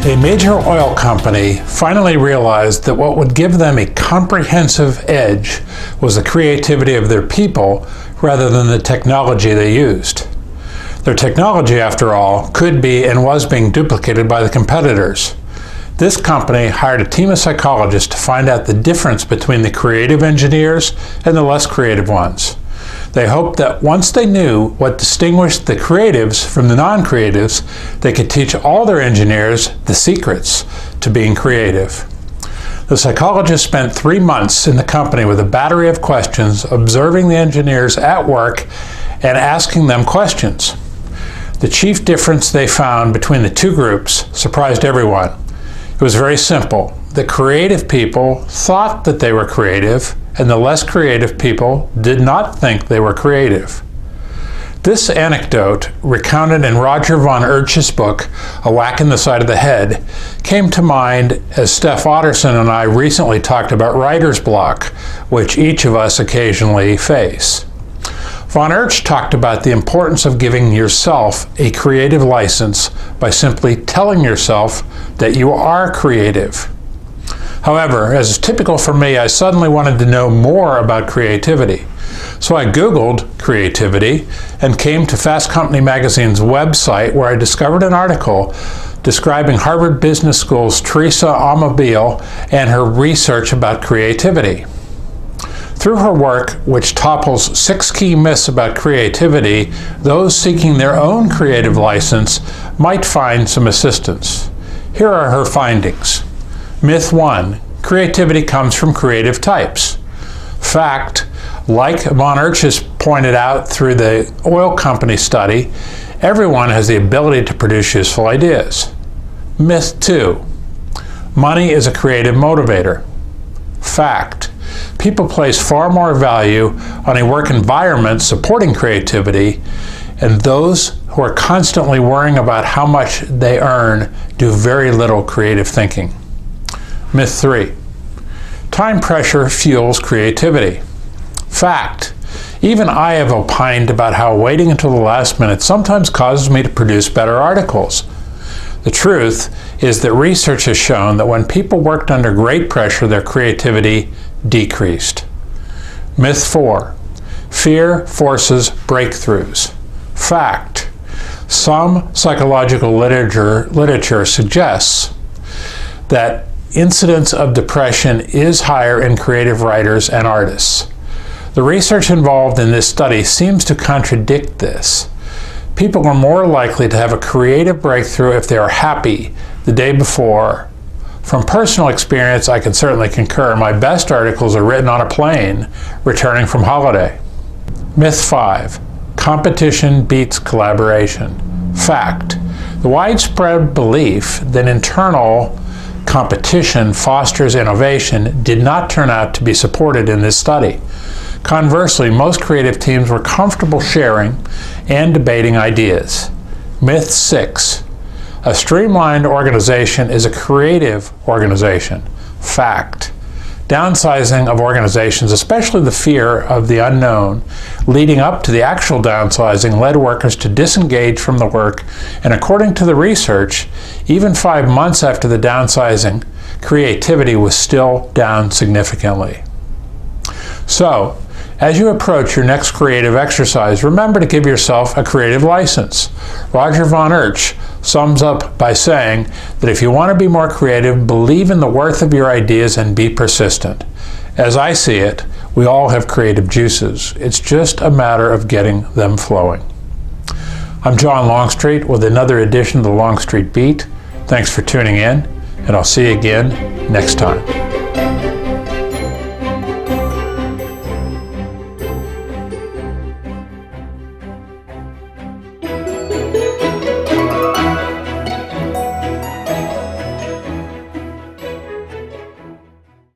A major oil company finally realized that what would give them a comprehensive edge was the creativity of their people rather than the technology they used. Their technology, after all, could be and was being duplicated by the competitors. This company hired a team of psychologists to find out the difference between the creative engineers and the less creative ones. They hoped that once they knew what distinguished the creatives from the non-creatives, they could teach all their engineers the secrets to being creative. The psychologists spent 3 months in the company with a battery of questions, observing the engineers at work and asking them questions. The chief difference they found between the two groups surprised everyone. It was very simple. The creative people thought that they were creative, and the less creative people did not think they were creative. This anecdote, recounted in Roger von Oertsch's book, A Whack in the Side of the Head, came to mind as Steph Otterson and I recently talked about writer's block, which each of us occasionally face. Von Oertsch talked about the importance of giving yourself a creative license by simply telling yourself that you are creative. However, as is typical for me, I suddenly wanted to know more about creativity. So I Googled creativity and came to Fast Company magazine's website, where I discovered an article describing Harvard Business School's Teresa Amabile and her research about creativity. Through her work, which topples 6 key myths about creativity, those seeking their own creative license might find some assistance. Here are her findings. Myth 1, creativity comes from creative types. Fact, like von Oertsch has pointed out through the oil company study, everyone has the ability to produce useful ideas. Myth 2, money is a creative motivator. Fact, people place far more value on a work environment supporting creativity, and those who are constantly worrying about how much they earn do very little creative thinking. Myth 3, time pressure fuels creativity. Fact, even I have opined about how waiting until the last minute sometimes causes me to produce better articles. The truth is that research has shown that when people worked under great pressure, their creativity decreased. Myth 4, fear forces breakthroughs. Fact, some psychological literature suggests that incidence of depression is higher in creative writers and artists. The research involved in this study seems to contradict this. People are more likely to have a creative breakthrough if they are happy the day before. From personal experience, I can certainly concur. My best articles are written on a plane returning from holiday. Myth 5, competition beats collaboration. Fact, the widespread belief that internal competition fosters innovation did not turn out to be supported in this study. Conversely, most creative teams were comfortable sharing and debating ideas. Myth 6, a streamlined organization is a creative organization. Fact, downsizing of organizations, especially the fear of the unknown leading up to the actual downsizing, led workers to disengage from the work, and according to the research, even 5 months after the downsizing, creativity was still down significantly. So, as you approach your next creative exercise, remember to give yourself a creative license. Roger von Oertsch sums up by saying that if you want to be more creative, believe in the worth of your ideas and be persistent. As I see it, we all have creative juices. It's just a matter of getting them flowing. I'm John Longstreet with another edition of the Longstreet Beat. Thanks for tuning in, and I'll see you again next time.